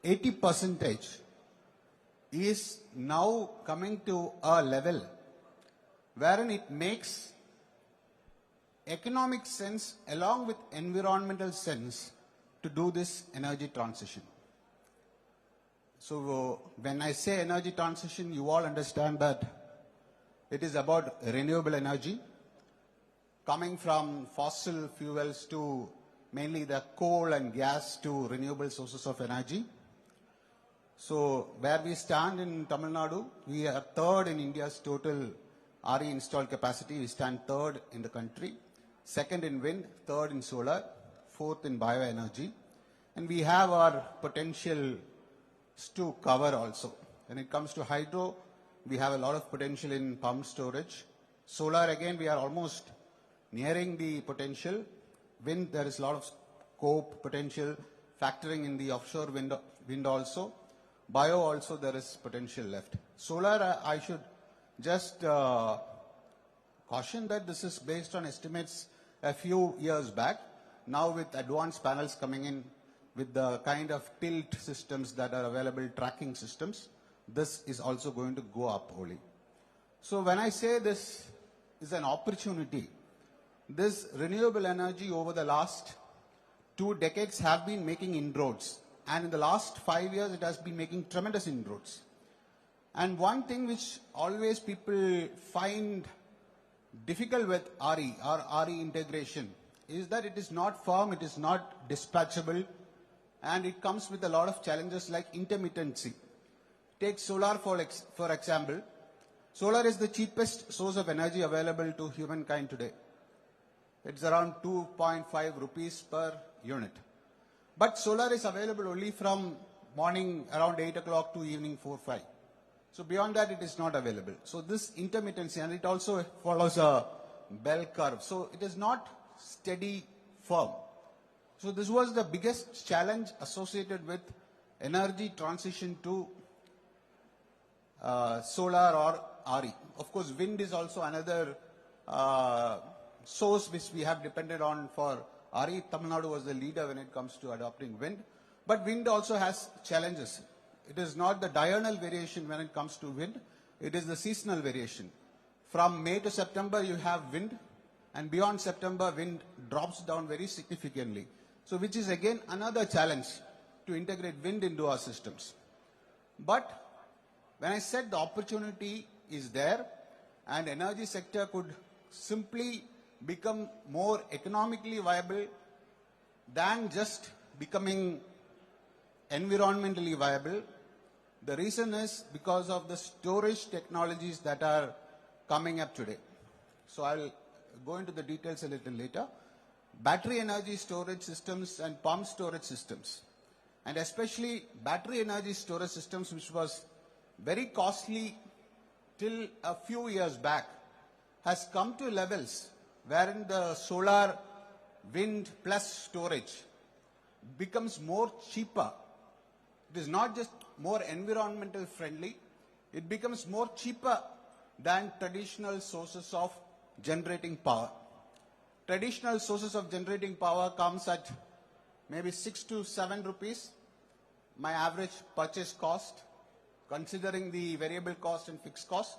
80% is now coming to a level wherein it makes economic sense along with environmental sense to do this energy transition. So when I say energy transition, you all understand that it is about renewable energy coming from fossil fuels to mainly the coal and gas to renewable sources of energy. So where we stand in Tamil Nadu, we are third in India's total RE installed capacity. We stand third in the country, second in wind, third in solar, fourth in bioenergy. And we have our potential to cover also. When it comes to hydro, we have a lot of potential in pump storage. Solar, again, we are almost nearing the potential. Wind, there is a lot of scope, potential, factoring in the offshore wind also. Bio also, there is potential left. Solar, I should just caution that this is based on estimates a few years back. Now with advanced panels coming in, with the kind of tilt systems that are available, tracking systems, this is also going to go up only. So when I say this is an opportunity, this renewable energy over the last 2 decades have been making inroads. And in the last 5 years, it has been making tremendous inroads. And one thing which always people find difficult with RE or RE integration is that it is not firm, it is not dispatchable, and it comes with a lot of challenges like intermittency. Take solar for example. Solar is the cheapest source of energy available to humankind today. It's around 2.5 rupees per unit. But solar is available only from morning around 8 o'clock to evening 4-5. So beyond that, it is not available. So this intermittency, and it also follows a bell curve. So it is not steady, firm. So this was the biggest challenge associated with energy transition to solar or RE. Of course, wind is also another source which we have depended on for RE. Tamil Nadu was the leader when it comes to adopting wind. But wind also has challenges. It is not the diurnal variation when it comes to wind. It is the seasonal variation. From May to September, you have wind. And beyond September, wind drops down very significantly. So which is again another challenge to integrate wind into our systems. But when I said the opportunity is there and energy sector could simply become more economically viable than just becoming environmentally viable, the reason is because of the storage technologies that are coming up today. So I'll go into the details a little later. Battery energy storage systems and pump storage systems, and especially battery energy storage systems, which was very costly till a few years back, has come to levels wherein the solar, wind plus storage becomes more cheaper. It is not just more environmental friendly, it becomes more cheaper than traditional sources of generating power. Traditional sources of generating power comes at maybe 6 to 7 rupees, my average purchase cost, considering the variable cost and fixed cost.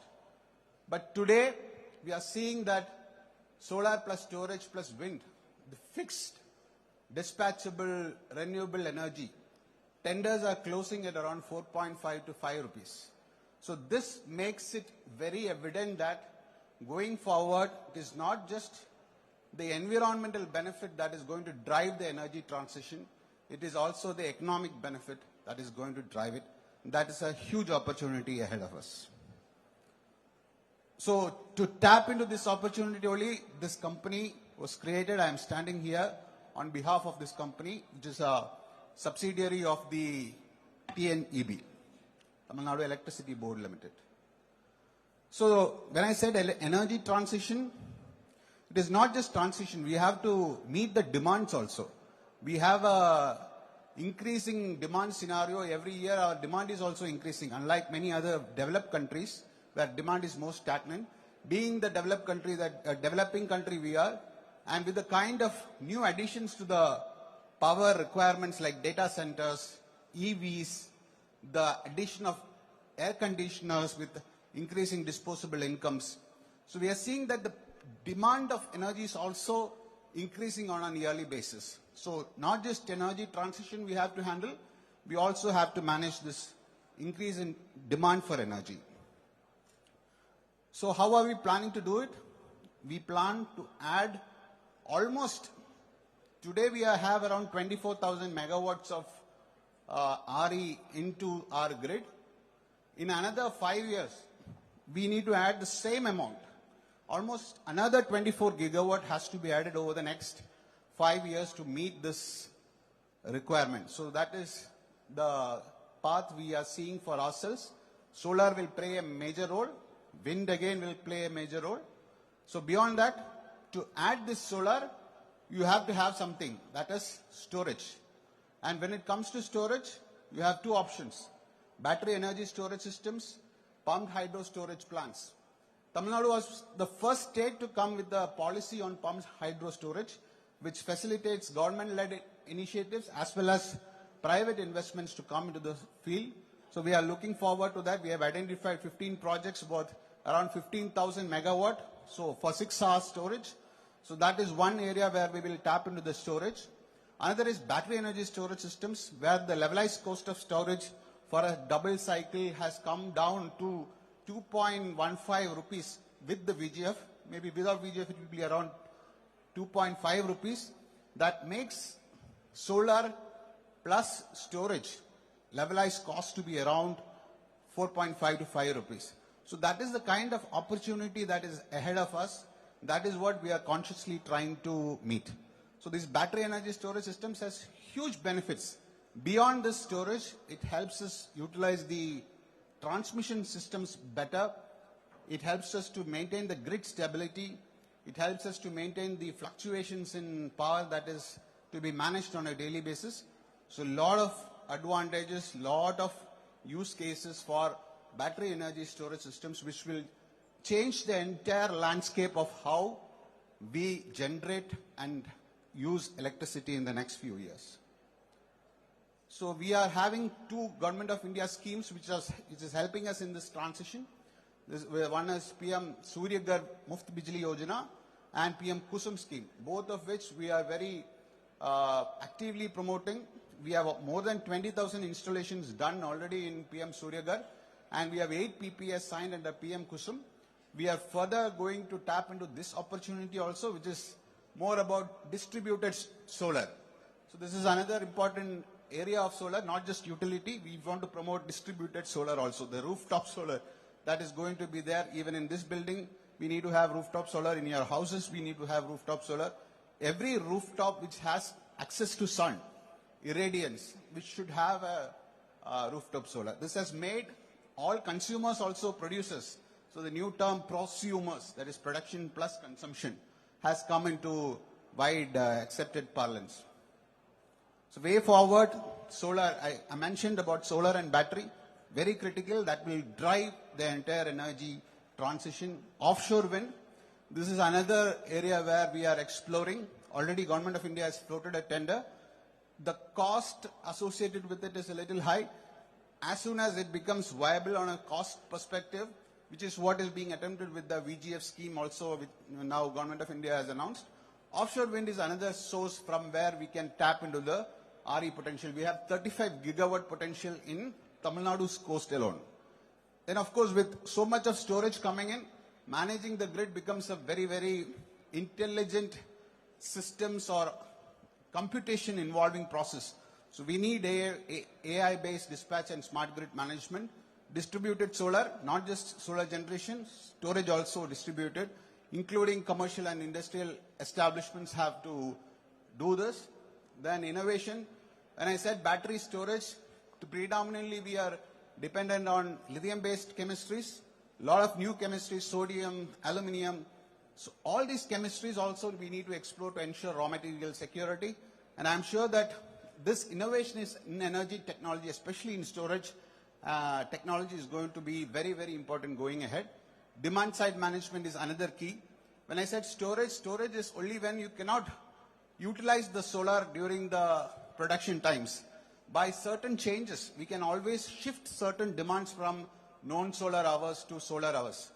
But today, we are seeing that solar plus storage plus wind, the fixed, dispatchable, renewable energy, tenders are closing at around 4.5 to 5 rupees. So this makes it very evident that going forward, it is not just the environmental benefit that is going to drive the energy transition, it is also the economic benefit that is going to drive it. That is a huge opportunity ahead of us. So to tap into this opportunity only, this company was created. I am standing here on behalf of this company, which is a subsidiary of the TNEB, Tamil Nadu Electricity Board Limited. So when I said energy transition, it is not just transition. We have to meet the demands also. We have a increasing demand scenario every year. Our demand is also increasing, unlike many other developed countries where demand is more stagnant. Being the developed country, that developing country we are, and with the kind of new additions to the power requirements like data centers, EVs, the addition of air conditioners with increasing disposable incomes. So we are seeing that the demand of energy is also increasing on a yearly basis. So not just energy transition we have to handle, we also have to manage this increase in demand for energy. So how are we planning to do it? We plan to add almost, today we have around 24,000 megawatts of RE into our grid. In another 5 years, we need to add the same amount. Almost another 24 gigawatt has to be added over the next 5 years to meet this requirement. So that is the path we are seeing for ourselves. Solar will play a major role. Wind again will play a major role. So beyond that, to add this solar, you have to have something, that is storage. And when it comes to storage, you have two options: battery energy storage systems, pumped hydro storage plants. Tamil Nadu was the first state to come with the policy on pumped hydro storage, which facilitates government-led initiatives as well as private investments to come into the field. So we are looking forward to that. We have identified 15 projects worth around 15,000 megawatt. So for 6 hours storage. So that is one area where we will tap into the storage. Another is battery energy storage systems, where the levelized cost of storage for a double cycle has come down to 2.15 rupees with the VGF. Maybe without VGF it will be around 2.5 rupees. That makes solar plus storage levelized cost to be around 4.5 to 5 rupees. So that is the kind of opportunity that is ahead of us. That is what we are consciously trying to meet. So these battery energy storage systems has huge benefits. Beyond this storage, it helps us utilize the transmission systems better. It helps us to maintain the grid stability. It helps us to maintain the fluctuations in power that is to be managed on a daily basis. So a lot of advantages, lot of use cases for battery energy storage systems, which will change the entire landscape of how we generate and use electricity in the next few years. So we are having two Government of India schemes which is helping us in this transition. One is PM Surya Ghar Muft Bijli Yojana and PM Kusum scheme, both of which we are very actively promoting. We have more than 20,000 installations done already in PM Surya Ghar, and we have 8 PPAs signed under PM Kusum. We are further going to tap into this opportunity also, which is more about distributed solar. So this is another important area of solar, not just utility. We want to promote distributed solar also. The rooftop solar that is going to be there even in this building. We need to have rooftop solar. In your houses, we need to have rooftop solar. Every rooftop which has access to sun, irradiance, which should have a rooftop solar. This has made all consumers also producers. So the new term prosumers, that is production plus consumption, has come into wide accepted parlance. So way forward, solar, I mentioned about solar and battery, very critical. That will drive the entire energy transition. Offshore wind, this is another area where we are exploring. Already Government of India has floated a tender. The cost associated with it is a little high. As soon as it becomes viable on a cost perspective, which is what is being attempted with the VGF scheme also, which now Government of India has announced. Offshore wind is another source from where we can tap into the RE potential. We have 35 gigawatt potential in Tamil Nadu's coast alone. Then of course with so much of storage coming in, managing the grid becomes a very, very intelligent systems or computation involving process. So we need AI-based dispatch and smart grid management. Distributed solar, not just solar generation, storage also distributed, including commercial and industrial establishments have to do this. Then innovation, when I said battery storage, predominantly we are dependent on lithium-based chemistries, a lot of new chemistries, sodium, aluminium. So all these chemistries also we need to explore to ensure raw material security. And I'm sure that this innovation is in energy technology, especially in storage, technology is going to be very, very important going ahead. Demand side management is another key. When I said storage, storage is only when you cannot utilize the solar during the production times. by certain changes, we can always shift certain demands from non-solar hours to solar hours.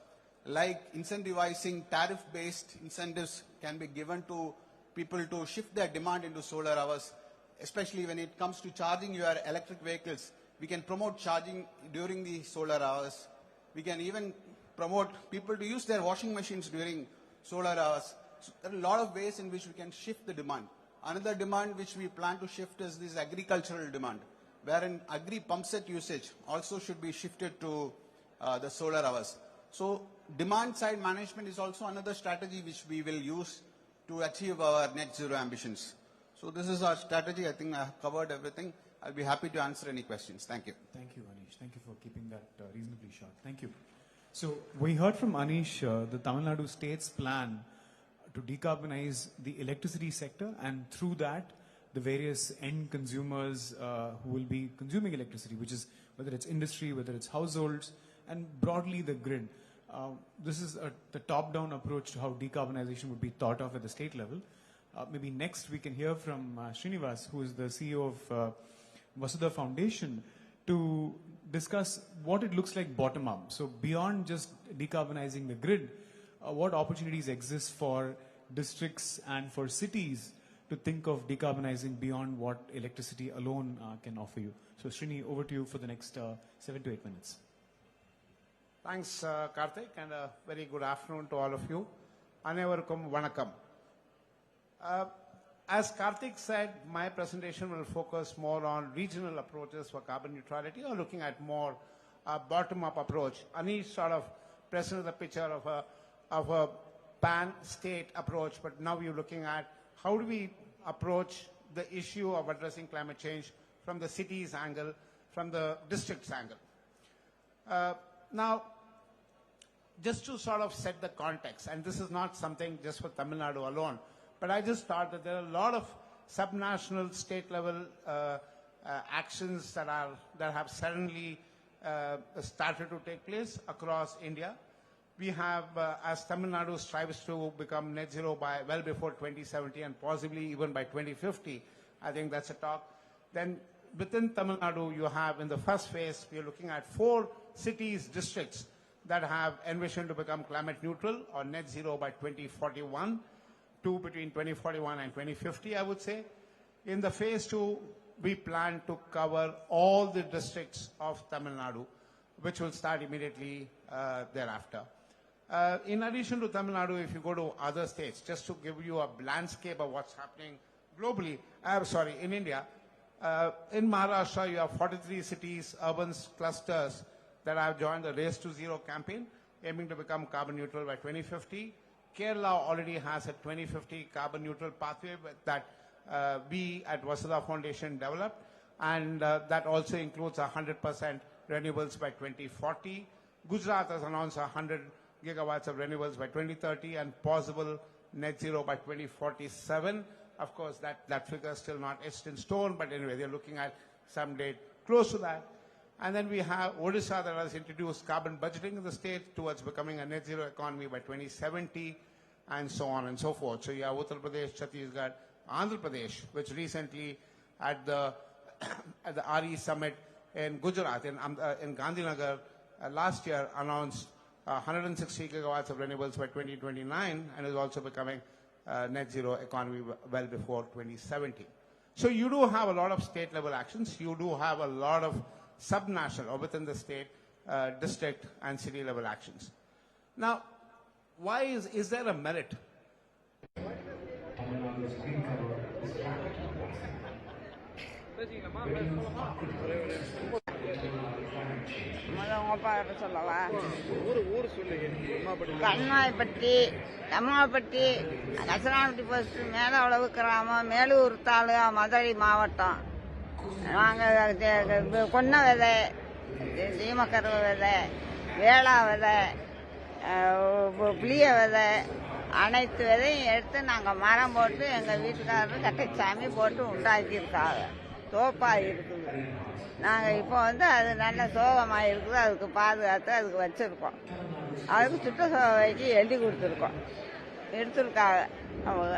Like incentivizing tariff-based incentives can be given to people to shift their demand into solar hours, especially when it comes to charging your electric vehicles. We can promote charging during the solar hours. We can even promote people to use their washing machines during solar hours. So there are a lot of ways in which we can shift the demand. Another demand which we plan to shift is this agricultural demand, wherein agri pump set usage also should be shifted to the solar hours. So demand side management is also another strategy which we will use to achieve our net zero ambitions. So this is our strategy. I think I have covered everything. I'll be happy to answer any questions. Thank you. Thank you, Anish. Thank you for keeping that reasonably short. Thank you. So we heard from Anish the Tamil Nadu state's plan to decarbonize the electricity sector, and through that, the various end consumers who will be consuming electricity, which is whether it's industry, whether it's households, and broadly the grid. This is the top-down approach to how decarbonization would be thought of at the state level. Maybe next we can hear from Srinivas, who is the CEO of Vasudha Foundation, to discuss what it looks like bottom-up. So beyond just decarbonizing the grid, what opportunities exist for districts and for cities to think of decarbonizing beyond what electricity alone can offer you. So Srini, over to you for the next 7 to 8 minutes. Thanks, Karthik, and a very good afternoon to all of you. Anevarkum vanakkam. As Karthik said, my presentation will focus more on regional approaches for carbon neutrality, or looking at more bottom-up approach. Anish sort of presented the picture of a pan-state approach, but now we're looking at how do we approach the issue of addressing climate change from the city's angle, from the district's angle. Now, just to sort of set the context, and this is not something just for Tamil Nadu alone, but I just thought that there are a lot of subnational, state-level actions that have suddenly started to take place across India. We have, as Tamil Nadu strives to become net zero by well before 2070 and possibly even by 2050, I think that's a talk. Then within Tamil Nadu, you have in the first phase, we are looking at 4 cities, districts that have envisioned to become climate neutral or net zero by 2041, 2 between 2041 and 2050, I would say. In the phase 2, we plan to cover all the districts of Tamil Nadu, which will start immediately thereafter. In addition to Tamil Nadu, if you go to other states, just to give you a landscape of what's happening globally, in India, in Maharashtra, you have 43 cities, urban clusters that have joined the Race to Zero campaign, aiming to become carbon neutral by 2050. Kerala already has a 2050 carbon neutral pathway that we at Vasudha Foundation developed, and that also includes 100% renewables by 2040. Gujarat has announced 100 gigawatts of renewables by 2030 and possible net zero by 2047. Of course, that figure is still not etched in stone, but anyway, they're looking at some date close to that. And then we have Odisha that has introduced carbon budgeting in the state towards becoming a net zero economy by 2070, and so on and so forth. So you have Uttar Pradesh, Chhattisgarh, Andhra Pradesh, which recently at the RE summit in Gujarat, in Gandhinagar, last year announced 160 gigawatts of renewables by 2029 and is also becoming net zero economy well before 2070. So you do have a lot of state level actions. You do have a lot of subnational or within the state, district and city level actions. Now, why is there a merit? Kanmaipatti, Thammapatti, Kasanapatti post, Melavalavu கிராமம், மேலூர் தாலுகா, மதுரை மாவட்டம். நாங்கள் கொன்ன விதை, சீமக்கருவ விதை, வேளா விதை, புளிய விதை, அனைத்து விதையும் எடுத்து நாங்கள் மரம் போட்டு எங்கள் வீட்டுக்காரர் கட்டைச்சாமி போட்டு உண்டாக்கியிருக்காங்க. தோப்பாக இருக்குது. நாங்கள் இப்போ அது நல்ல சோகமாக இருக்குது. அதுக்கு பாதுகாத்து அதுக்கு வச்சுருக்கோம். அதுக்கு சுற்றுச்சூழலுக்கு எழுதி கொடுத்துருக்கோம். எடுத்துருக்காங்க அவங்க.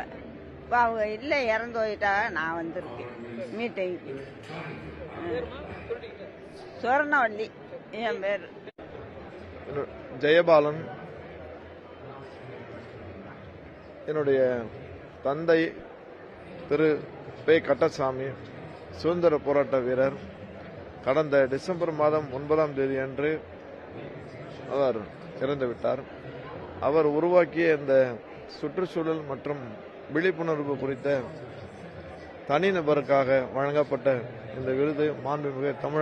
இப்போ அவங்க இல்லை, இறந்து போயிட்டாங்க. நான் வந்திருக்கேன் மீட்டிங்க்கு. சுவர்ணவள்ளி என் பேர். ஜெயபாலன். என்னுடைய தந்தை திரு பே. கட்டசாமி சுதந்திர போராட்ட வீரர். கடந்த டிசம்பர் மாதம் 9ஆம் தேதி அன்று அவர் இறந்துவிட்டார். அவர் உருவாக்கிய இந்த சுற்றுச்சூழல் மற்றும் விழிப்புணர்வு குறித்த தனிநபருக்காக வழங்கப்பட்ட இந்த விருது மாண்புமிகு தமிழ்